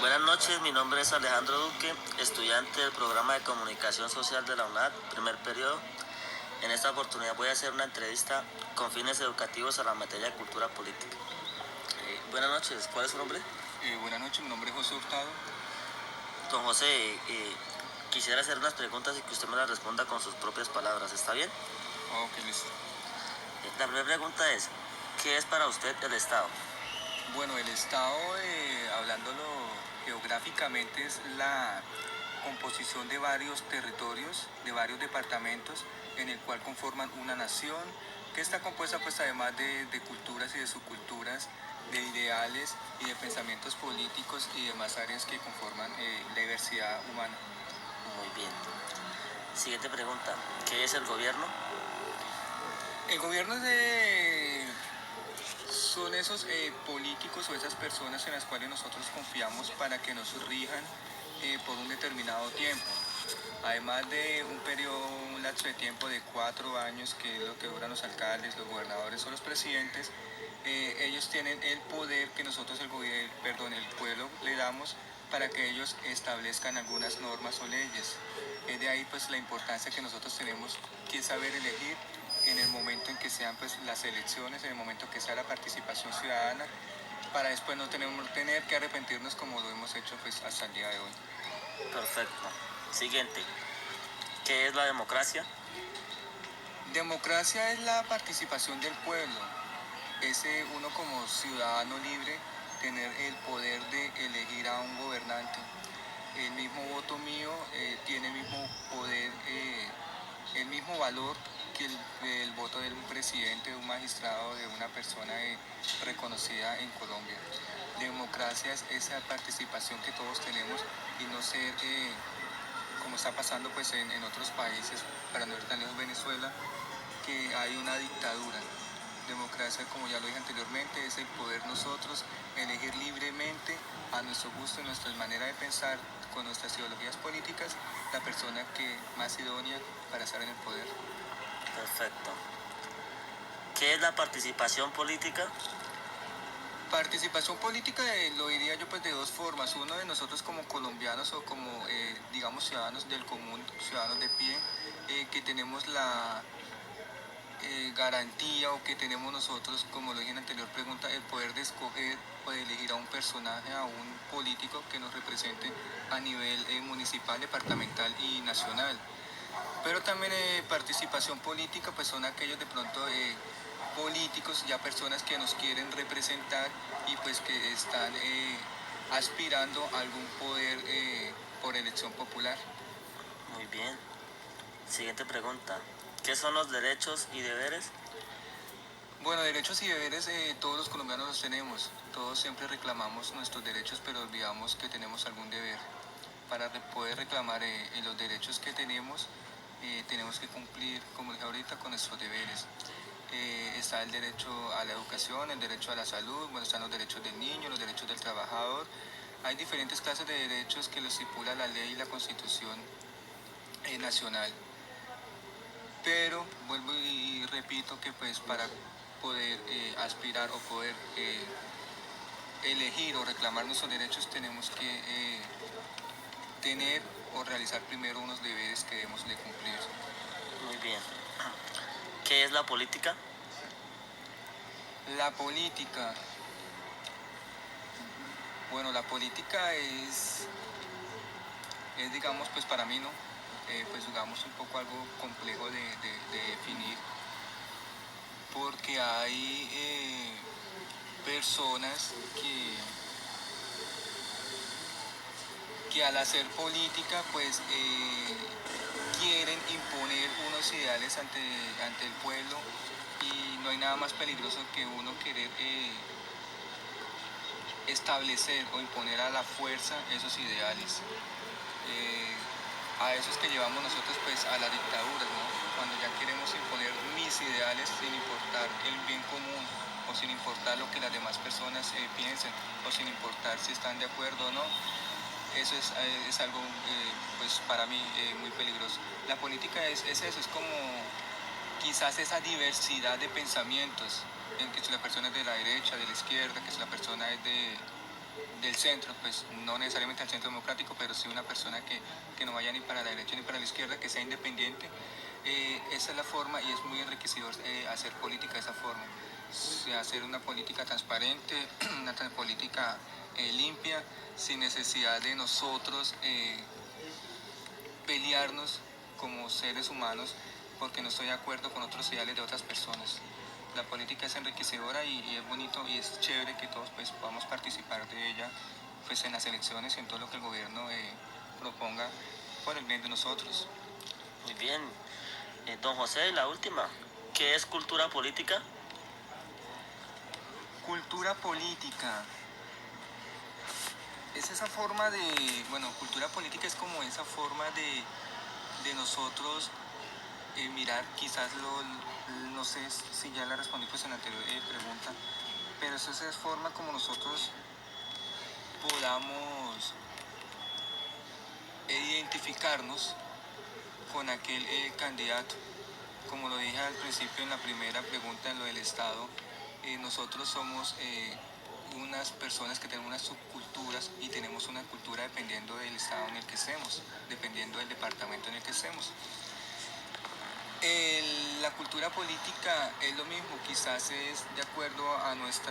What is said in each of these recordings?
Buenas noches, mi nombre es Alejandro Duque, estudiante del programa de Comunicación Social de la UNAD, primer periodo. En esta oportunidad voy a hacer una entrevista con fines educativos a la materia de cultura política. Buenas noches, ¿cuál es su nombre? Buenas noches, mi nombre es José Hurtado. Don José, quisiera hacer unas preguntas y que usted me las responda con sus propias palabras, ¿está bien? Ok, listo. La primera pregunta es, ¿qué es para usted el Estado? Bueno, el Estado, hablándolo geográficamente, es la composición de varios territorios, de varios departamentos, en el cual conforman una nación, que está compuesta pues además de culturas y de subculturas, de ideales y de pensamientos políticos y demás áreas que conforman la diversidad humana. Muy bien. Siguiente pregunta, ¿qué es el gobierno? El gobierno son esos políticos o esas personas en las cuales nosotros confiamos para que nos rijan por un determinado tiempo. Además de un lapso de tiempo de 4 años, que es lo que duran los alcaldes, los gobernadores o los presidentes, ellos tienen el poder que nosotros, el pueblo, le damos para que ellos establezcan algunas normas o leyes. Es de ahí pues la importancia que nosotros tenemos que saber elegir en el momento en que sean pues las elecciones, en el momento que sea la participación ciudadana, para después no tener que arrepentirnos como lo hemos hecho pues hasta el día de hoy. Perfecto. Siguiente, ¿qué es la democracia? Democracia es la participación del pueblo, es uno como ciudadano libre tener el poder de elegir a un gobernante. El mismo voto mío tiene el mismo poder, el mismo valor que el voto de un presidente, de un magistrado, de una persona reconocida en Colombia. Democracia es esa participación que todos tenemos y no ser como está pasando pues en otros países, para no ir tan lejos, Venezuela, que hay una dictadura. Democracia, como ya lo dije anteriormente, es el poder nosotros elegir libremente a nuestro gusto y nuestra manera de pensar, con nuestras ideologías políticas, la persona que más idónea para estar en el poder. Perfecto. ¿Qué es la participación política? Participación política lo diría yo pues de dos formas. Uno de nosotros como colombianos o como digamos ciudadanos del común, ciudadanos de pie, que tenemos la garantía o que tenemos nosotros, como lo dije en la anterior pregunta, el poder de escoger o de elegir a un personaje, a un político que nos represente a nivel municipal, departamental y nacional. Pero también participación política, pues son aquellos de pronto políticos, ya personas que nos quieren representar y pues que están aspirando a algún poder por elección popular. Muy bien. Siguiente pregunta. ¿Qué son los derechos y deberes? Bueno, derechos y deberes todos los colombianos los tenemos. Todos siempre reclamamos nuestros derechos, pero olvidamos que tenemos algún deber. Para poder reclamar los derechos que tenemos que cumplir, como dije ahorita, con nuestros deberes. Está el derecho a la educación, el derecho a la salud, bueno, están los derechos del niño, los derechos del trabajador. Hay diferentes clases de derechos que lo estipula la ley y la constitución nacional. Pero vuelvo y repito que pues para poder aspirar o poder elegir o reclamar nuestros derechos tenemos que tener o realizar primero unos deberes que debemos de cumplir. Muy bien. ¿Qué es la política? La política. Bueno, la política es digamos, pues para mí, ¿no? Pues digamos un poco algo complejo de definir, porque hay personas que al hacer política, pues quieren imponer unos ideales ante el pueblo y no hay nada más peligroso que uno querer establecer o imponer a la fuerza esos ideales. A eso es que llevamos nosotros pues a la dictadura, ¿no? Cuando ya queremos imponer mis ideales sin importar el bien común o sin importar lo que las demás personas piensen o sin importar si están de acuerdo o no. Eso es algo pues para mí muy peligroso. La política es eso, es como quizás esa diversidad de pensamientos, en que si la persona es de la derecha, de la izquierda, que si la persona es del del centro, pues no necesariamente al centro democrático, pero sí una persona que no vaya ni para la derecha ni para la izquierda, que sea independiente. Esa es la forma y es muy enriquecedor hacer política de esa forma. Hacer una política transparente, una política limpia, sin necesidad de nosotros pelearnos como seres humanos porque no estoy de acuerdo con otros ideales de otras personas. La política es enriquecedora y es bonito y es chévere que todos pues, podamos participar de ella pues, en las elecciones y en todo lo que el gobierno proponga por el bien de nosotros. Muy bien. Don José, la última. ¿Qué es cultura política? Cultura política. Es esa forma de, bueno, cultura política es como esa forma de nosotros mirar, quizás no sé si ya la respondí pues en la anterior pregunta, pero es esa forma como nosotros podamos identificarnos con aquel candidato. Como lo dije al principio en la primera pregunta en lo del Estado, nosotros somos unas personas que tenemos unas subculturas y tenemos una cultura dependiendo del estado en el que estemos, dependiendo del departamento en el que estemos. La cultura política es lo mismo, quizás es de acuerdo a nuestro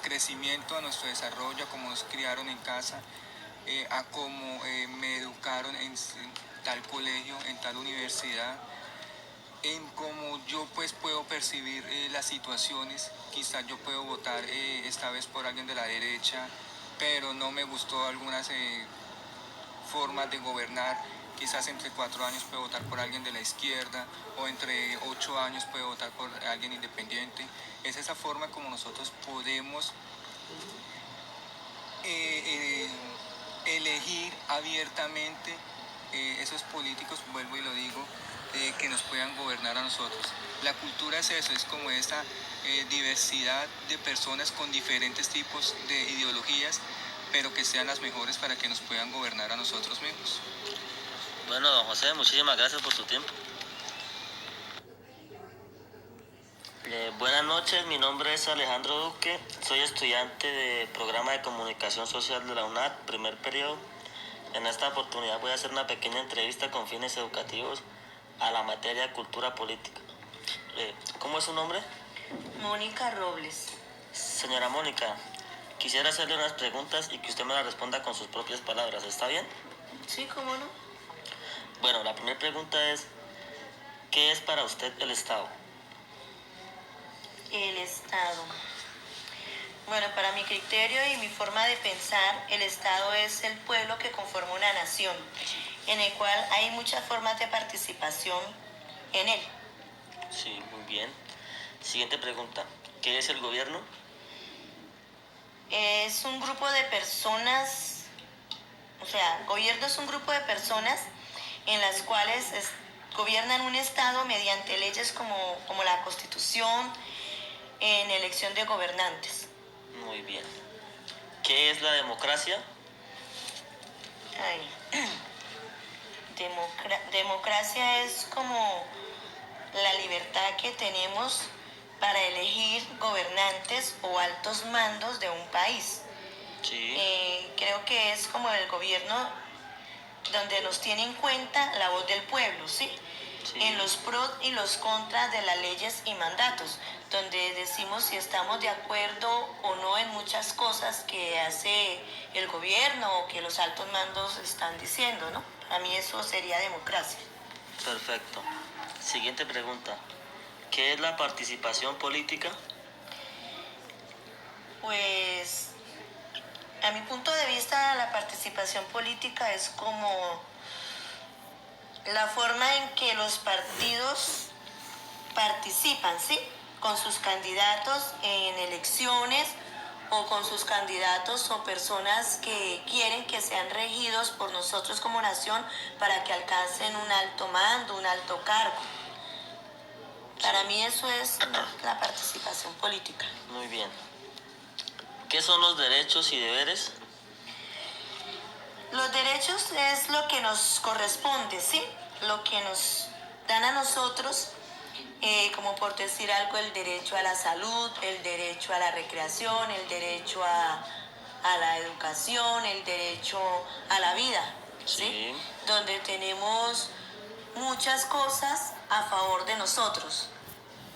crecimiento, a nuestro desarrollo, a cómo nos criaron en casa, a cómo me educaron en tal colegio, en tal universidad, en cómo yo pues puedo percibir las situaciones. Quizás yo puedo votar esta vez por alguien de la derecha, pero no me gustó algunas formas de gobernar. Quizás entre 4 años puedo votar por alguien de la izquierda o entre 8 años puedo votar por alguien independiente. Es esa forma como nosotros podemos elegir abiertamente esos políticos, vuelvo y lo digo, que nos puedan gobernar a nosotros. La cultura es eso, es como esa diversidad de personas con diferentes tipos de ideologías, pero que sean las mejores para que nos puedan gobernar a nosotros mismos. Bueno, don José, muchísimas gracias por su tiempo. Buenas noches, mi nombre es Alejandro Duque, soy estudiante de Programa de Comunicación Social de la UNAD, primer periodo. En esta oportunidad voy a hacer una pequeña entrevista con fines educativos a la materia Cultura Política. ¿Cómo es su nombre? Mónica Robles. Señora Mónica, quisiera hacerle unas preguntas y que usted me las responda con sus propias palabras, ¿está bien? Sí, ¿cómo no? Bueno, la primera pregunta es, ¿qué es para usted el Estado? El Estado. Bueno, para mi criterio y mi forma de pensar, el Estado es el pueblo que conforma una nación, en el cual hay muchas formas de participación en él. Sí, muy bien. Siguiente pregunta, ¿qué es el gobierno? Es un grupo de personas, o sea, gobierno es un grupo de personas en las cuales gobiernan un Estado mediante leyes como la Constitución, en elección de gobernantes. Muy bien. ¿Qué es la democracia? Ay. Democracia es como la libertad que tenemos para elegir gobernantes o altos mandos de un país. Sí. Creo que es como el gobierno donde nos tiene en cuenta la voz del pueblo, ¿sí? Sí. En los pros y los contras de las leyes y mandatos, donde decimos si estamos de acuerdo o no en muchas cosas que hace el gobierno o que los altos mandos están diciendo, ¿no? Para mí eso sería democracia. Perfecto. Siguiente pregunta. ¿Qué es la participación política? Pues, a mi punto de vista, la participación política es como la forma en que los partidos participan, ¿sí? Con sus candidatos en elecciones o con sus candidatos o personas que quieren que sean regidos por nosotros como nación para que alcancen un alto mando, un alto cargo. Para mí eso es la participación política. Muy bien. ¿Qué son los derechos y deberes? Los derechos es lo que nos corresponde, ¿sí? Lo que nos dan a nosotros como por decir algo, el derecho a la salud, el derecho a la recreación, el derecho a la educación, el derecho a la vida, ¿sí? Sí. Donde tenemos muchas cosas a favor de nosotros.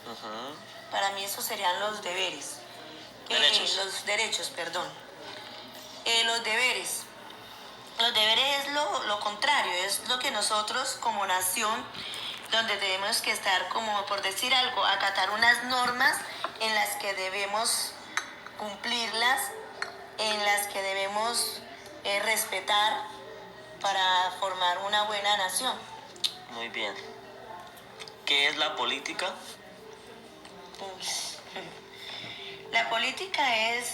Ujú. Para mí esos serían los deberes. Derechos. Los derechos, perdón. Los deberes. Los deberes es lo contrario, es lo que nosotros como nación, donde tenemos que estar, como por decir algo, acatar unas normas en las que debemos cumplirlas, en las que debemos respetar para formar una buena nación. Muy bien. ¿Qué es la política? La política es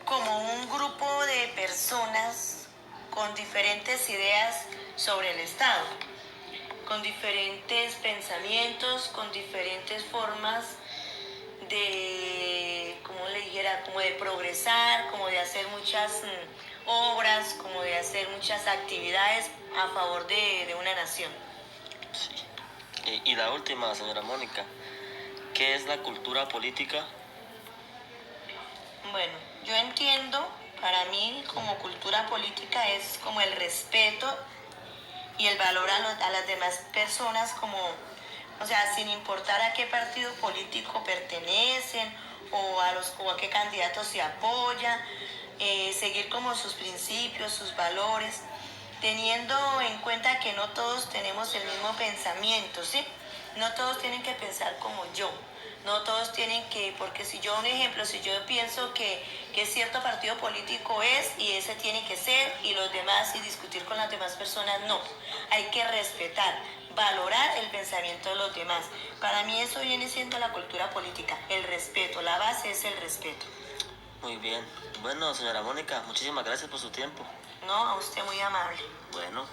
como un grupo de personas con diferentes ideas sobre el Estado, con diferentes pensamientos, con diferentes formas de, como le dijera, como de progresar, como de hacer muchas obras, como de hacer muchas actividades a favor de una nación. Sí. Y la última, señora Mónica. ¿Qué es la cultura política? Bueno, yo entiendo, para mí como cultura política es como el respeto y el valor a las demás personas, como, o sea, sin importar a qué partido político pertenecen o a qué candidato se apoya, seguir como sus principios, sus valores, teniendo en cuenta que no todos tenemos el mismo pensamiento, ¿sí? No todos tienen que pensar como yo. No todos tienen que, porque si yo, un ejemplo, si yo pienso que cierto partido político es y ese tiene que ser y los demás y discutir con las demás personas, no. Hay que respetar, valorar el pensamiento de los demás. Para mí eso viene siendo la cultura política, el respeto, la base es el respeto. Muy bien. Bueno, señora Mónica, muchísimas gracias por su tiempo. No, a usted muy amable. Bueno.